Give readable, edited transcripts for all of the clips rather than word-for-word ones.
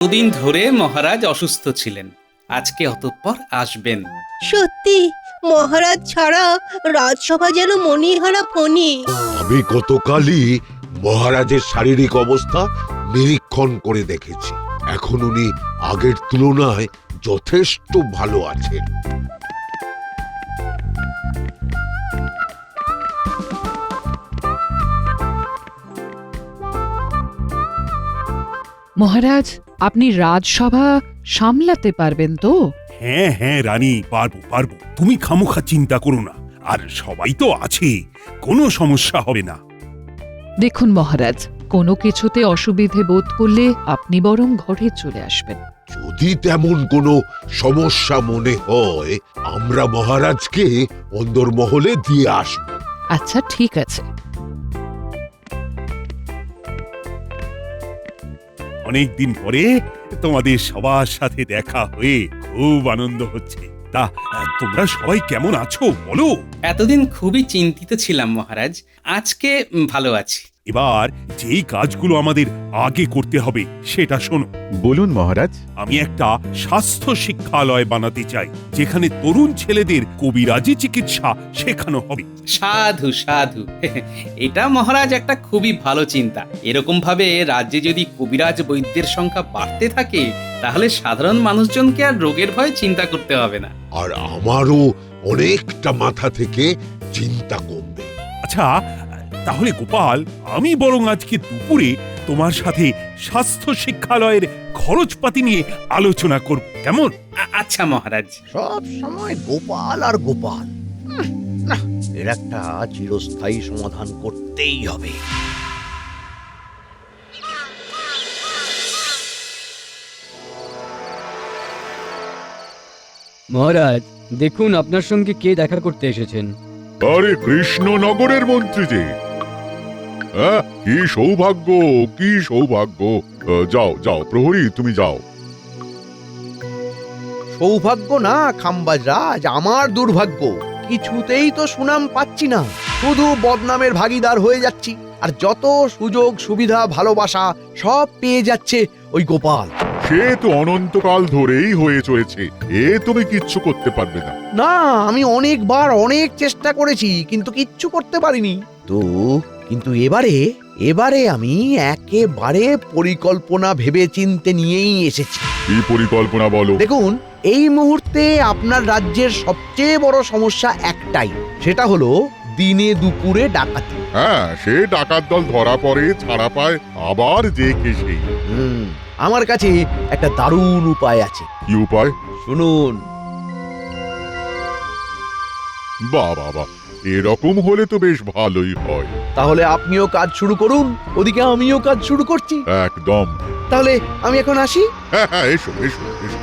দুদিন ধরে মহারাজ অসুস্থ ছিলেন, আজকে অতঃপর আসবেন। সত্যি মহারাজ ছাড়া রাজসভা যেন মণিহারা ফণি। আমি গতকালই মহারাজের শারীরিক অবস্থা নিরীক্ষণ করে দেখেছি। এখন উনি আগের তুলনায় যথেষ্ট ভালো আছেন। মহারাজ, আপনি রাজসভা সামলাতে পারবেন তো? হ্যাঁ হ্যাঁ রানী, পারবো পারবো, তুমি খামোখা চিন্তা করো না। আর সবাই তো আছে, কোনো সমস্যা হবে না। দেখুন মহারাজ, কোনো কিছুতে অসুবিধে বোধ করলে আপনি বরং ঘরে চলে আসবেন। যদি তেমন কোনো সমস্যা মনে হয়, আমরা মহারাজকে অন্দরমহলে দিয়ে আসব। আচ্ছা ঠিক আছে। অনেকদিন পরে তোমাদের সবার সাথে দেখা হয়ে খুব আনন্দ হচ্ছে। তা তোমরা সবাই কেমন আছো বলো? এতদিন খুবই চিন্তিত ছিলাম মহারাজ, আজকে ভালো আছি। এবার যেই কাজগুলো আমাদের আগে করতে হবে সেটা শোনো। বলুন মহারাজ। আমি একটা স্বাস্থ্য শিক্ষালয় বানাতে চাই, যেখানে তরুণ ছেলেদের কবিরাজি চিকিৎসা শেখানো হবে। সাধু সাধু এটা মহারাজ একটা খুবই ভালো চিন্তা। এরকম ভাবে রাজ্যে যদি কবিরাজ বৈদ্যের সংখ্যা বাড়তে থাকে, তাহলে সাধারণ মানুষজনকে আর রোগের ভয়ে চিন্তা করতে হবে না। আর আমারও অনেকটা মাথা থেকে চিন্তা কমবে। আচ্ছা তাহলে গোপাল, আমি বরং আজকে দুপুরে তোমার সাথে স্বাস্থ্য শিক্ষালয়ের খরচপাতি নিয়ে আলোচনা করব, কেমন? আচ্ছা মহারাজ। সব সময় গোপাল আর গোপাল। না, এর একটা চিরস্থায়ী সমাধান করতেই হবে। মহারাজ, দেখুন আপনার সঙ্গে কে দেখা করতে এসেছেন। আরে কৃষ্ণনগরের মন্ত্রী যে। হ্যাঁ, কি সৌভাগ্য, কি সৌভাগ্য। যাও যাও প্রহরী, তুমি যাও। সৌভাগ্য না খাম্বাজ রাজ, আমার দুর্ভাগ্য। কিছুতেই তো সুনাম পাচ্ছি না, শুধু বদনামের ভাগীদার হয়ে যাচ্ছি। আর যত সুযোগ সুবিধা ভালোবাসা সব পেয়ে যাচ্ছে ওই গোপাল। সে তো অনন্তকাল ধরেই হয়ে চলেছে, এ তুমি কিচ্ছু করতে পারবে না। না, আমি অনেকবার অনেক চেষ্টা করেছি, কিন্তু কিচ্ছু করতে পারিনি। কিন্তু এবারে আমি একেবারে পরিকল্পনা ভেবে চিন্তে নিয়েই এসেছি। কি পরিকল্পনা বলো? দেখুন, এই মুহূর্তে আপনার রাজ্যের সবচেয়ে বড় সমস্যা একটাই, সেটা হলো দিনে দুপুরে ডাকাতি। হ্যাঁ, সে ডাকাত দল ধরা পড়ে, ছাড়া পায়, আবার যে কে সেই। আমার কাছে একটা দারুণ উপায় আছে। কি উপায়? শুনুন। বাহ বাহ বাহ, এরকম হলে তো বেশ ভালোই হয়। তাহলে আপনিও কাজ শুরু করুন, ওদিকে আমিও কাজ শুরু করছি। একদম। তাহলে আমি এখন আসি। হ্যাঁ হ্যাঁ, এসো এসো এসো।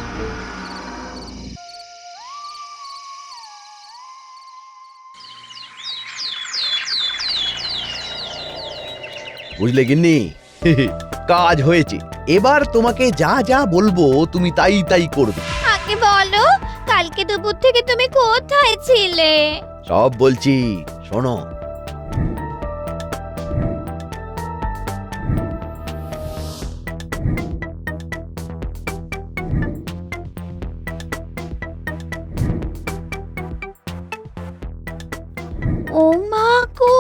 বুঝলে গিন্নি, কাজ হয়েছে। এবার তোমাকে যা যা বলবো তুমি তাই তাই করবে। আগে বলো, কালকে দুপুর থেকে তুমি কোথায় ছিলে? সব বলছি, শোনো। ও মা গো,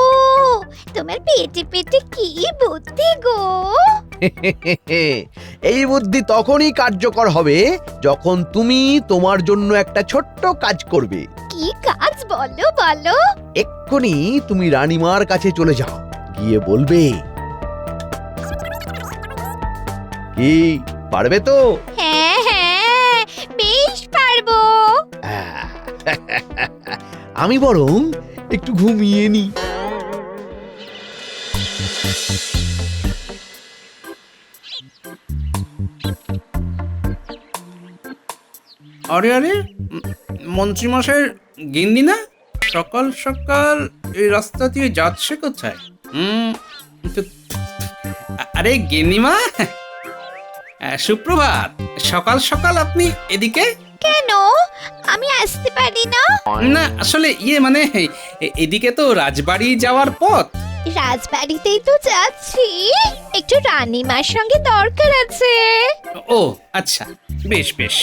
তোমার পেটে পেটে কি বুদ্ধি গো! এই বুদ্ধি তখনই কার্যকর হবে যখন তুমি তোমার জন্য একটা ছোট্ট কাজ করবে। কি কাজ বলো বলো? এক্ষুনি তুমি রানীমার কাছে চলে যাও, গিয়ে বলবে। কি, পারবে তো? হ্যাঁ হ্যাঁ, বেশ পারবো। আমি বরং একটু ঘুমিয়ে নি। আরে আরে, মন্ত্রীমশাইয়ের গিন্নি না? সকাল সকাল এই রাস্তা দিয়ে যাচ্ছে কোথায়? আরে গিন্নিমা, সুপ্রভাত। সকাল সকাল আপনি এদিকে? কেন, আমি আসতে পারি না? না আসলে মানে এদিকে তো রাজবাড়ি যাওয়ার পথ। রাজবাড়িতেই তো যাচ্ছি, একটু রানীমার সঙ্গে দরকার আছে। ও আচ্ছা, বেশ বেশ।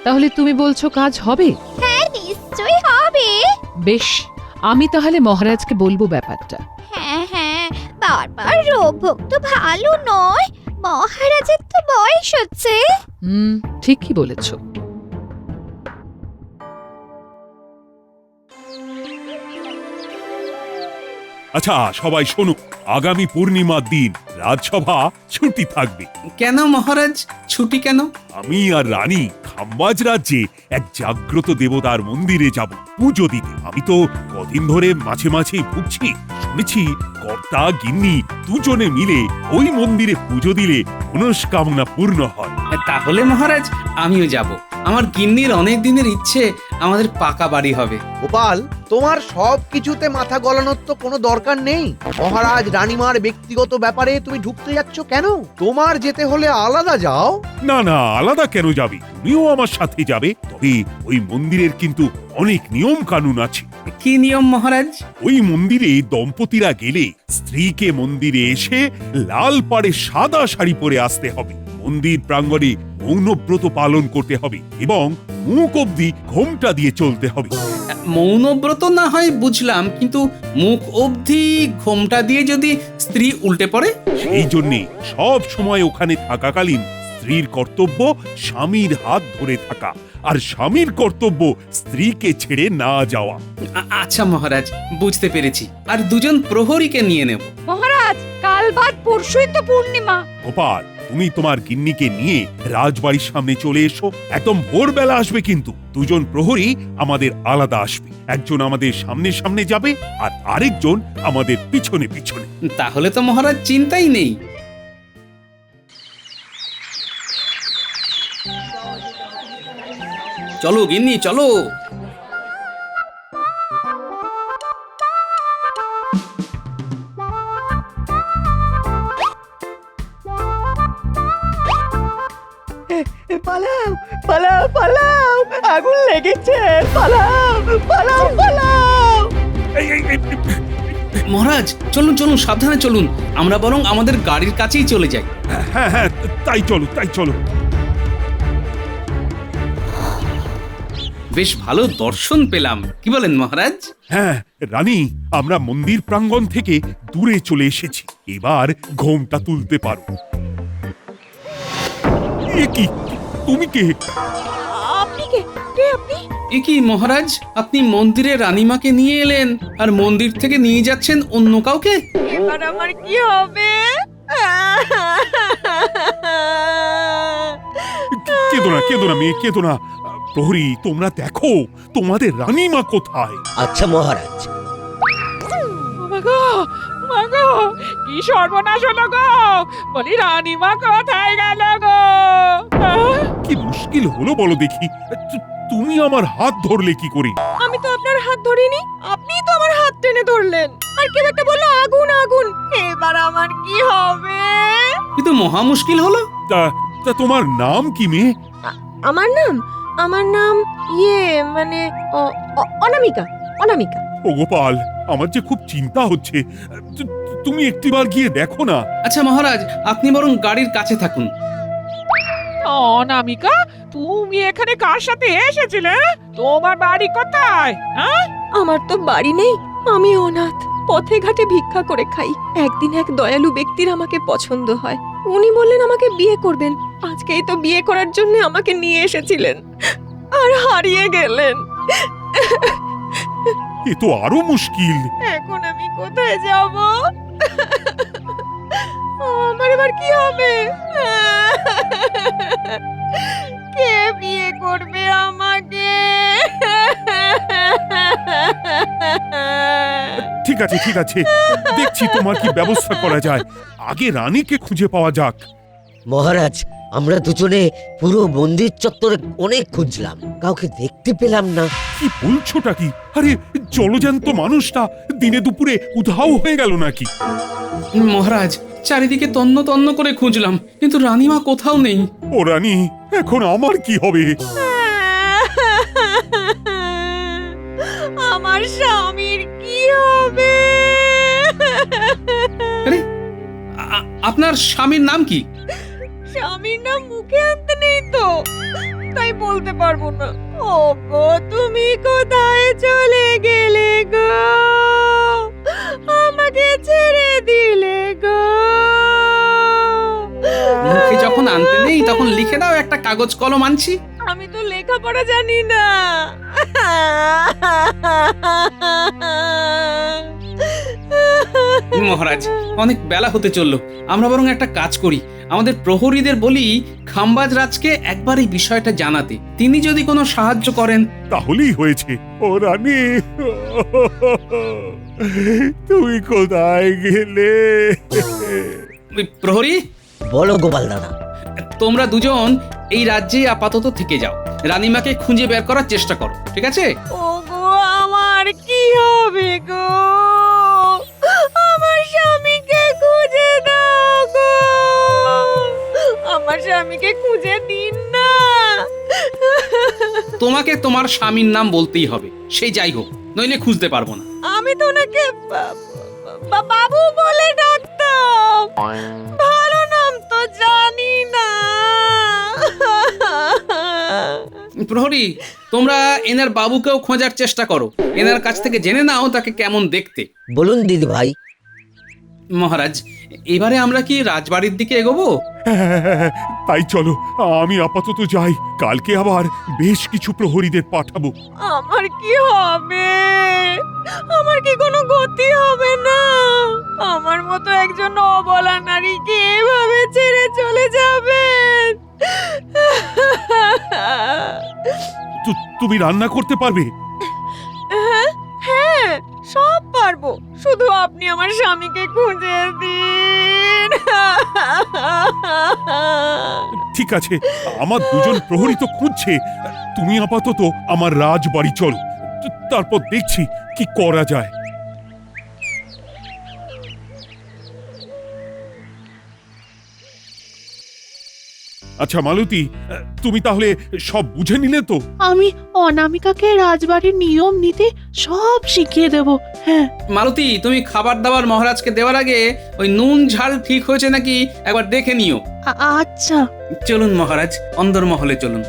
তাহলে তুমি বলছো কাজ হবে? হ্যাঁ, নিশ্চয়ই হবে। বেশ, আমি তাহলে মহারাজকে বলবো ব্যাপারটা। হ্যাঁ হ্যাঁ, বারবার রোগ ভোগ তো ভালো নয়, মহারাজের তো বয়স হচ্ছে। ঠিকই বলেছো। আচ্ছা সবাই শোনো, আগামী পূর্ণিমার দিন রাজসভা ছুটি থাকবে। কেন মহারাজ, ছুটি কেন? আমি আর রানী খাম্বাজ রাজ্যে এক জাগ্রত দেবতার মন্দিরে যাব পুজো দিতে। আমি তো কদিন ধরে মাঝে মাঝেই ভুগছি। শুনেছি কর্তা গিন্নি দুজনে মিলে ওই মন্দিরে পুজো দিলে মনস্কামনা পূর্ণ হয়। তাহলে মহারাজ আমিও যাব। আমার গিন্নির অনেক দিনের ইচ্ছে আমাদের পাকা বাড়ি হবে। গোপাল, তোমার সব কিছুতে মাথা গলানোর তো কোনো দরকার নেই। মহারাজ রানীমার ব্যক্তিগত ব্যাপারে তুমি ঢুকতে যাচ্ছ কেন? তোমার যেতে হলে আলাদা যাও। না না, আলাদা কেন যাবে? তুমিও আমার সাথে যাবে। তবে ওই মন্দিরের কিন্তু অনেক নিয়ম কানুন আছে। কি নিয়ম মহারাজ? ওই মন্দিরে দম্পতিরা গেলে স্ত্রীকে মন্দিরে এসে লাল পাড়ে সাদা শাড়ি পরে আসতে হবে। মন্দির প্রাঙ্গণে মৌনব্রত পালন করতে হবে এবং মুখ অবধি ঘোমটা দিয়ে চলতে হবে। মৌনব্রত না হয় বুঝলাম, কিন্তু মুখ অবধি ঘোমটা দিয়ে যদি স্ত্রী উল্টে পড়ে? সেই জন্যে সব সময় ওখানে থাকাকালীন স্ত্রীর কর্তব্য স্বামীর হাত ধরে থাকা, আর স্বামীর কর্তব্য স্ত্রীকে ছেড়ে না যাওয়া। আচ্ছা মহারাজ, বুঝতে পেরেছি। আর দুজন প্রহরীকে নিয়ে নেব। মহারাজ, কাল বাদ পরশুই তো পূর্ণিমা। গোপাল, তুমি তোমার গিন্নিকে নিয়ে রাজবাড়ির সামনে চলে এসো। একদম ভোরবেলা আসবে, কিন্তু দুজন প্রহরী আমাদের আলাদা আসবে। একজন আমাদের সামনে সামনে যাবে আর আরেকজন আমাদের পিছনে পিছনে। তাহলে তো মহারাজ চিন্তাই নেই। চলো গিন্নি, চলো। পালাও পালাও পালাও, আগুন লেগেছে, পালাও পালাও পালাও। এই, এই, এই, মহারাজ চলুন চলুন, সাবধানে চলুন। আমরা বরং আমাদের গাড়ির কাছেই চলে যাই। হ্যাঁ হ্যাঁ, তাই চলো তাই চলো। বেশ ভালো দর্শন পেলাম, কি বলেন মহারাজ? হ্যাঁ রানী, আমরা মন্দির প্রাঙ্গণ থেকে দূরে চলে এসেছি। এবার ঘোমটা তুলতে পারো। এ কি, তুমি কে? আপনি কে? কে আপনি? এ কি মহারাজ, আপনি মন্দিরে রানীমাকে নিয়ে এলেন আর মন্দির থেকে নিয়ে যাচ্ছেন অন্য কাউকে? এবার আমার কি হবে? কেঁদো না কেঁদো না মেয়ে, কেঁদো না। প্রহরী, তোমরা দেখো তোমাদের রানীমা কোথায়। আচ্ছা মহারাজ। মাগো, মাগো, কি সর্বনাশ হলো গো! বলি রানীমা কোথায় গেল গো? কি মুশকিল হলো বলো দেখি। তুমি আমার হাত ধরলে কি করে? আমি তো আপনার হাত ধরিনি, আপনিই তো আমার হাত টেনে ধরলেন। আর কেউ একটা বললো আগুন আগুন। এবার আমার কি হবে? কিন্তু মহা মুশকিল হলো। তা তা তোমার নাম কি মেয়ে? আমার নাম মানে অনামিকা। অনামিকা। ও গোপাল, আমার যে খুব চিন্তা হচ্ছে। তুমি একটিবার গিয়ে দেখো না। আচ্ছা মহারাজ, আপনি বরং গাড়ির কাছে থাকুন। অনামিকা, তুমি এখানে কার সাথে এসেছিলে? তোমার বাড়ি কোথায়? আমার তো বাড়ি নেই, আমি অনাথ, পথে ঘাটে ভিক্ষা করে খাই। একদিন এক দয়ালু ব্যক্তির আমাকে পছন্দ হয়, উনি বললেন আমাকে বিয়ে করবেন। আজকেই তো বিয়ে করার জন্য আমাকে নিয়ে এসেছিলেন, আর হারিয়ে গেলেন। এ তো আরো মুশকিল। এখন আমি কোথায় যাব? আমার এবার কি হবে? কে বিয়ে করবে আমাকে? ঠিক আছে ঠিক আছে, দেখছি তোমার কি ব্যবস্থা করা যায়। আগে রানীকে খুঁজে পাওয়া যাক। মহারাজ, আমরা দুজনে পুরো মন্দির চত্বরে অনেক খুঁজলাম, কাউকে দেখতে পেলাম না। কি বলছোটা কি? আরে জলজ্যান্ত মানুষটা দিনে দুপুরে উধাও হয়ে গেল নাকি? মহারাজ, চারিদিকে তন্ন তন্ন করে খুঁজলাম, কিন্তু রানীমা কোথাও নেই। ও রানী, এখন আমার কি হবে? আপনার স্বামীর নাম কি? স্বামীর নাম মুখে আনতে নেই তো, তাই বলতে পারবো না। ও গো, তুমি কোথায় চলে গেলে গো? আমাকে ছেড়ে দিলে গো। মুখে যখন আনতে নেই তখন লিখে দাও একটা কাগজ কলম আনছি। আমি তো লেখাপড়া জানি না। মহারাজ, অনেক বেলা হতে চললো, আমরা বরং একটা কাজ করি, আমাদের প্রহরীদের বলি খাম্বাজ রাজকে একবার এই বিষয়টা জানাতে। তিনি যদি কোনো সাহায্য করেন। তাহলেই হয়েছে। ও রানী, তুমি কোথায় গেলে? ওই প্রহরী, বলো গোপাল দাদা। তোমরা দুজন এই রাজ্যে আপাতত থেকে যাও, রানীমাকে খুঁজে বের করার চেষ্টা করো, ঠিক আছে? ও গো, আমার কি হবে গো? আমার স্বামীকে খুঁজে দাও গো। আমার স্বামীকে খুঁজে দিন না। তোমাকে তোমার স্বামীর নাম বলতেই হবে, সেই যাই হোক, নইলে খুঁজতে পারবো না। আমি তো ওনাকে বাবু বলে ডাকতাম, ভালো নাম তো জানি না। প্রহরী, তোমরা এনার বাবুকেও খোঁজার চেষ্টা করো, এনার কাছ থেকে জেনে নাও তাকে কেমন দেখতে। বলুন দিদি ভাই। মহারাজ, এবারে আমরা কি রাজবাড়ির দিকে এগোবো? তাই চলো, আমি আপাতত যাই, কালকে আবার বেশ কিছু প্রহরীদের পাঠাবো। আমার কি হবে? আমার কি কোনো গতি হবে না? আমার মতো একজন অবলা নারীকে এভাবে ছেড়ে চলে যাবেন? তুমি রান্না করতে পারবে? হ্যাঁ, সব পারবো, শুধু আপনি আমার স্বামীকে খুঁজে দিন। ঠিক আছে, আমার দুজন প্রহরী তো খুঁজছে, তুমি আপাতত আমার রাজবাড়ি চলো, তারপর দেখছি কি করা যায়। আচ্ছা মালতী, তুমি তাহলে সব বুঝে নিলে তো? আমি অনামিকাকে রাজবাড়ির নিয়ম নীতি সব শিখিয়ে দেব। হ্যাঁ। মালতী, তুমি খাবার দাবার মহারাজকে দেওয়ার আগে ওই নুন ঝাল ঠিক হয়েছে নাকি একবার দেখে নিও। আচ্ছা। চলুন মহারাজ, অন্দরমহলে চলুন।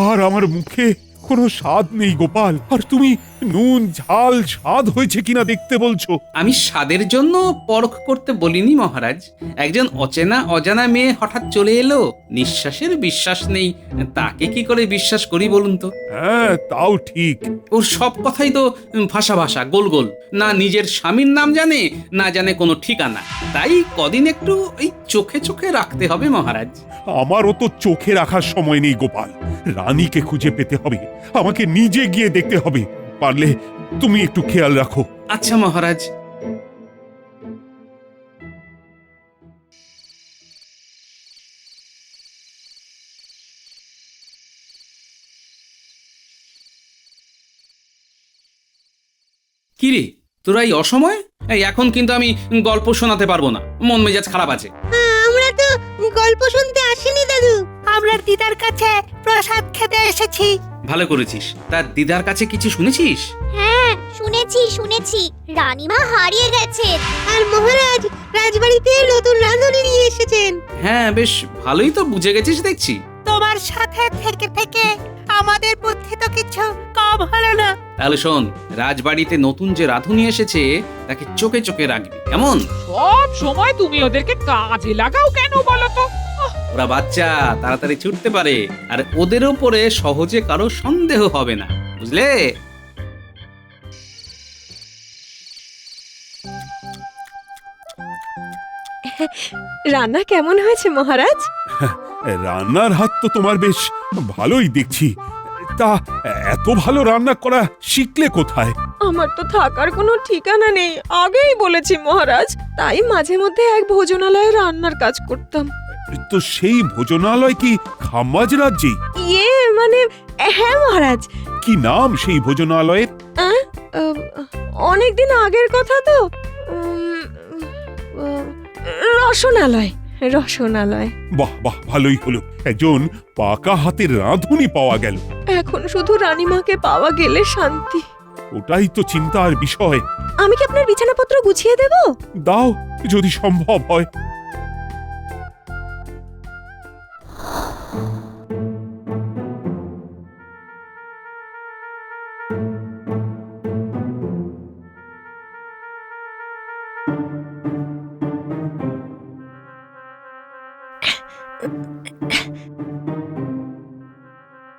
আর আমার মুখে কোনো স্বাদ নেই গোপাল, আর তুমি নুন ঝাল স্বাদ হয়েছে কিনা দেখতে বলছো? আমি স্বাদের জন্য পরখ করতে বলিনি মহারাজ, একজন অচেনা অজানা মেয়ে হঠাৎ চলে এলো, নিঃশ্বাসের বিশ্বাস নেই, তাকে কি করে বিশ্বাস করি বলুন তো? হ্যাঁ, তাও ঠিক। ওর সব কথাই তো ভাষা ভাষা, গোল গোল, না নিজের স্বামীর নাম জানে, না জানে কোনো ঠিকানা। তাই কদিন একটু এই চোখে চোখে রাখতে হবে মহারাজ। আমারও তো চোখে রাখার সময় নেই গোপাল, রানীকে খুঁজে পেতে হবে, আমাকে নিজে গিয়ে দেখতে হবে, পারলে তুমি একটু খেয়াল রাখো। আচ্ছা মহারাজ। কিরে, তোরা এই অসময়? এই এখন কিন্তু আমি গল্প শোনাতে পারবো না, মন মেজাজ খারাপ আছে। আমরা তো গল্প শুনতে আসিনি দাদু, আমরা দিদার কাছে প্রসাদ খেতে এসেছি। ভালো করেছিস। তার দিদার কাছে কিছু শুনেছিস? হ্যাঁ, শুনেছি রানীমা হারিয়ে গেছেন। আর মহারাজ রাজবাড়িতে নতুন রাঁধুনি নিয়ে এসেছেন। হ্যাঁ, বেশ ভালোই তো বুঝে গেছিস দেখছি। তোমার সাথে থেকে থেকে আমাদের বুদ্ধি তো কিছু কম হলো না। তাহলে শোন, রাজবাড়িতে নতুন যে রাঁধুনি এসেছে তাকে চোখে চোখে রাখবি, কেমন? সব সময় তুমি ওদেরকে কাজে লাগাও কেন বলো তো? ওরা বাচ্চা, তাড়াতাড়ি ছুটতে পারে, আর ওদের উপরে সহজে কারো সন্দেহ হবে না, বুঝলে? রান্না কেমন হয়েছে মহারাজ? রান্নার হাত তো তোমার বেশ ভালোই দেখছি, তা এত ভালো রান্না করা শিখলে কোথায়? আমার তো থাকার কোনো ঠিকানা নেই, আগেই বলেছি মহারাজ, তাই মাঝে মধ্যে এক ভোজনালয়ে রান্নার কাজ করতাম। তো সেই ভোজনালয় কি খাম্বাজ রাজ্যে? মানে হ্যাঁ মহারাজ। কি নাম সেই ভোজনালয়ের? অনেকদিন আগের কথা তো, রসনালয়। বাহ বাহ, ভালোই হলো, একজন পাকা হাতের রাঁধুনি পাওয়া গেল। এখন শুধু রানীমাকে পাওয়া গেলে শান্তি। ওটাই তো চিন্তার বিষয়। আমি কি আপনার বিছানাপত্র গুছিয়ে দেব? দাও, যদি সম্ভব হয়।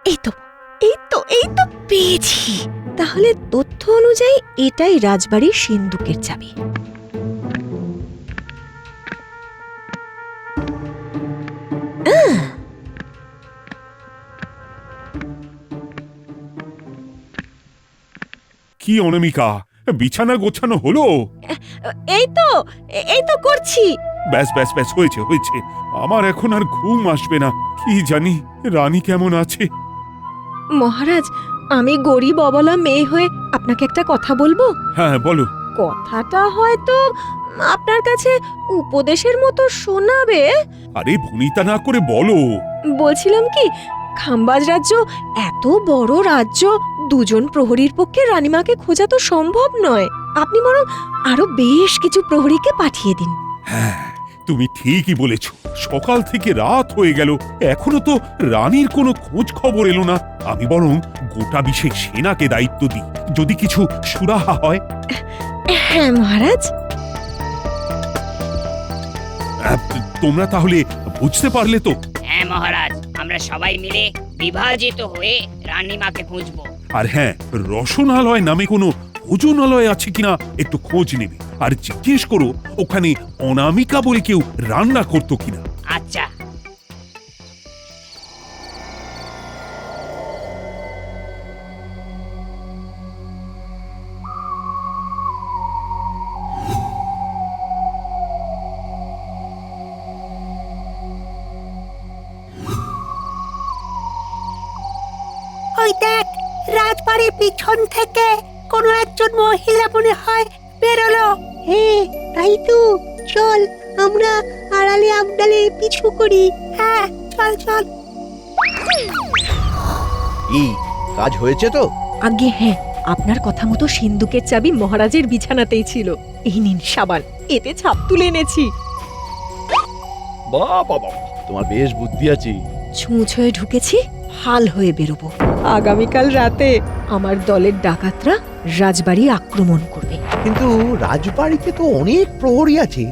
এই তো পেয়েছি। তাহলে তথ্য অনুযায়ী এটাই রাজবাড়ির সিন্দুকের চাবি। কি অনামিকা, বিছানা গোছানো হলো? এই তো করছি। ব্যাস ব্যাস ব্যাস, হয়েছে হয়েছে। আমার এখন আর ঘুম আসবে না। কি জানি রানী কেমন আছে। মহারাজ, আমি গরিব অবলা মেয়ে হয়ে আপনাকে একটা কথা বলবো। হ্যাঁ বলো। কথাটা হয়তো আপনার কাছে উপদেশের মতো শোনাবে। আরে ভনিতা না করে বলো। বলছিলাম কি, খাম্বাজ রাজ্য এত বড় রাজ্য, দুজন প্রহরীর পক্ষে রানীমাকে খোঁজা তো সম্ভব নয়। আপনি বরং আরো বেশ কিছু প্রহরীকে পাঠিয়ে দিন। হ্যাঁ, তুমি ঠিকই বলেছ। সকাল থেকে রাত হয়ে গেল, এখনো তো রানীর কোনো খোঁজ খবর এলো না। আমি বরং গোটা বিশেষ সেনাকে দায়িত্ব দিই, যদি কিছু সুরাহা হয়। হ্যাঁ মহারাজ। তোমরা তাহলে বুঝতে পারলে তো? হ্যাঁ মহারাজ, আমরা সবাই মিলে বিভাজিত হয়ে রানীমাকে খুঁজবো। আর হ্যাঁ, রসনালয় নামে কোনো ভোজনালয় আছে কিনা একটু খোঁজ নেবে, আর জিজ্ঞেস করো ওখানে অনামিকা বলে কেউ রান্না করতো কিনা। আচ্ছা। ওই দেখ, রাজবাড়ির পিছন থেকে কোনো একজন মহিলা মনে হয় বেরোলো। হ্যাঁ তাই তো, চল আমরা আড়ালে আবডালে পিছু করি। হ্যাঁ চল চল। কাজ হয়েছে তো? আগে হ্যাঁ, আপনার কথা মতো সিন্দুকের চাবি মহারাজের বিছানাতেই ছিল। এই নিন সাবান, এতে ছাপ তুলে এনেছি। বাহ বাবা, তোমার বেশ বুদ্ধি আছে। ছুঁচ হয়ে ঢুকেছি, হাল হয়ে বেরোবো। আগামীকাল রাতে আমার দলের ডাকাতরা রাজবাড়ি আক্রমণ করবে। কিন্তু রাজবাড়িতে তো অনেক প্রহরী আছে।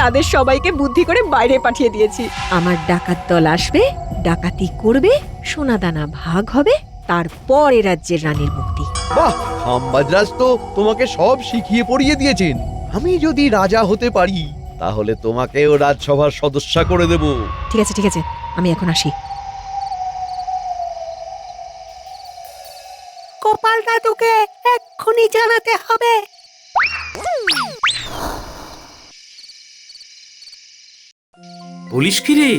তাদের সবাইকে বুদ্ধি করে বাইরে পাঠিয়ে দিয়েছি। আমার ডাকাত দল আসবে, ডাকাতি করবে, সোনাদানা ভাগ হবে, তারপর এ রাজ্যের রানীর মুক্তি। বাহ, খাম্বাজরাজ তো তোমাকে সব শিখিয়ে পড়িয়ে দিয়েছেন। আমি যদি রাজা হতে পারি তাহলে তোমাকেও রাজসভার সদস্য করে দেব। ঠিক আছে ঠিক আছে, আমি এখন আসি। গোপাল দাদুকে এক্ষুনি জানাতে হবে। বলিস কি রে,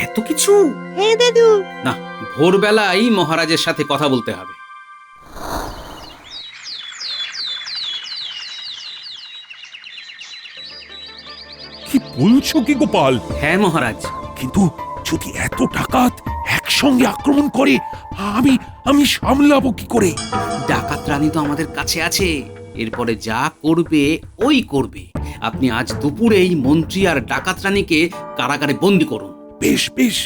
এত কিছু? হ্যাঁ দাদু। না, ভোরবেলায় মহারাজের সাথে কথা বলতে হবে। কি বলছো কি গোপাল? হ্যাঁ মহারাজ। কিন্তু যদি এত ডাকাত একসঙ্গে আক্রমণ করে, আমি আমি সামলাবো কি করে? ডাকাত রানী তো আমাদের কাছে আছে, এরপরে যা করবে ওই করবে। আপনি আজ দুপুরেই মন্ত্রী আর ডাকাত রানীকে কারাগারে বন্দি করুন। বেশ বেশ।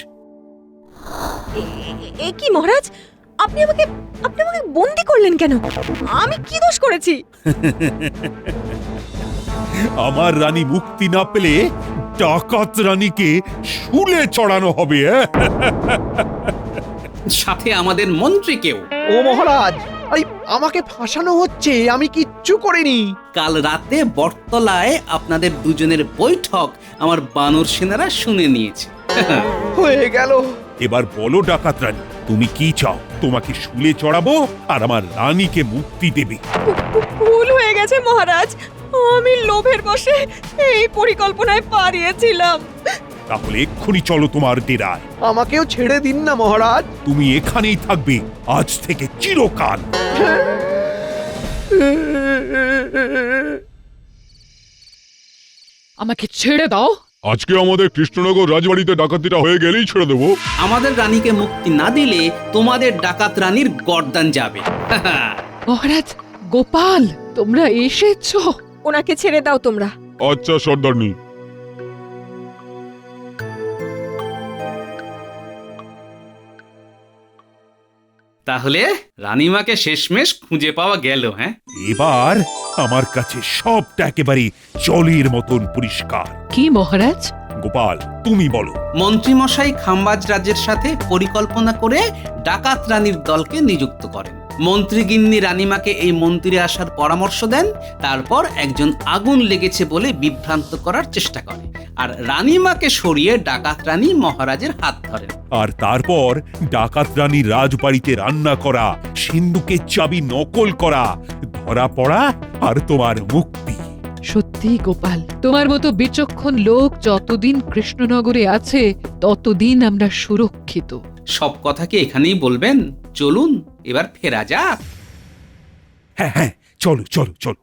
এ কি মহারাজ, আপনি আমাকে বন্দি করলেন কেন? আমি কি দোষ করেছি? আমার রানী মুক্তি না পেলে ডাকাত রানীকে শুলে চড়ানো হবে। সাথে আমাদের মন্ত্রীকেও। ও মহারাজ, আরে আমাকে ফাঁসানো হচ্ছে, আমি কিচ্ছু করিনি। কাল রাতে বটতলায় আপনাদের দুজনের বৈঠক আমার বানর সেনারা শুনে নিয়েছে। হয়ে গেল। এবার বলো ডাকাত রানী, তুমি কি চাও? তোমাকে শুলে চড়াবো আর আমার রানীকে মুক্তি দেবে? ভুল হয়ে গেছে মহারাজ, আমি লোভের বশে এই পরিকল্পনায় পারিয়েছিলাম। তাহলে এক্ষুনি চলো তোমার ডেরায়। আমাকেও ছেড়ে দিন না মহারাজ। তুমি এখানেই থাকবে আজ থেকে চিরকাল। আমাকে ছেড়ে দাও। আজকে আমাদের কৃষ্ণনগর রাজবাড়িতে ডাকাতিটা হয়ে গেলেই ছেড়ে দেবো। আমাদের রানীকে মুক্তি না দিলে তোমাদের ডাকাত রানীর গর্দান যাবে। মহারাজ, গোপাল, তোমরা এসেছো? ওনাকে ছেড়ে দাও তোমরা। আচ্ছা সর্দারনি। তাহলে রানীমাকে শেষমেশ খুঁজে পাওয়া গেল। হ্যাঁ, এবার আমার কাছে সবটা একেবারে জলের মতন পরিষ্কার। কি মহারাজ? গোপাল, তুমি বলো। মন্ত্রীমশাই খাম্বাজ রাজ্যের সাথে পরিকল্পনা করে ডাকাত রানীর দলকে নিযুক্ত করেন। মন্ত্রীগিন্নি রানীমাকে এই মন্দিরে আসার পরামর্শ দেন, তারপর একজন আগুন লেগেছে বলে বিভ্রান্ত করার চেষ্টা করে, আর রানীমাকে সরিয়ে ডাকাত রানী মহারাজের হাত ধরেন। আর তারপর ডাকাত রানীর রাজবাড়িতে রান্না করা, সিন্ধুকের চাবি নকল করা, ধরা পড়া আর তোমার মুক্তি। সত্যি গোপাল, তোমার মতো বিচক্ষণ লোক যতদিন কৃষ্ণনগরে আছে ততদিন আমরা সুরক্ষিত। সব কথা কি এখানেই বলবেন? চলুন এবার ফেরা যাক। হ্যাঁ হ্যাঁ, চলো চলো চলো।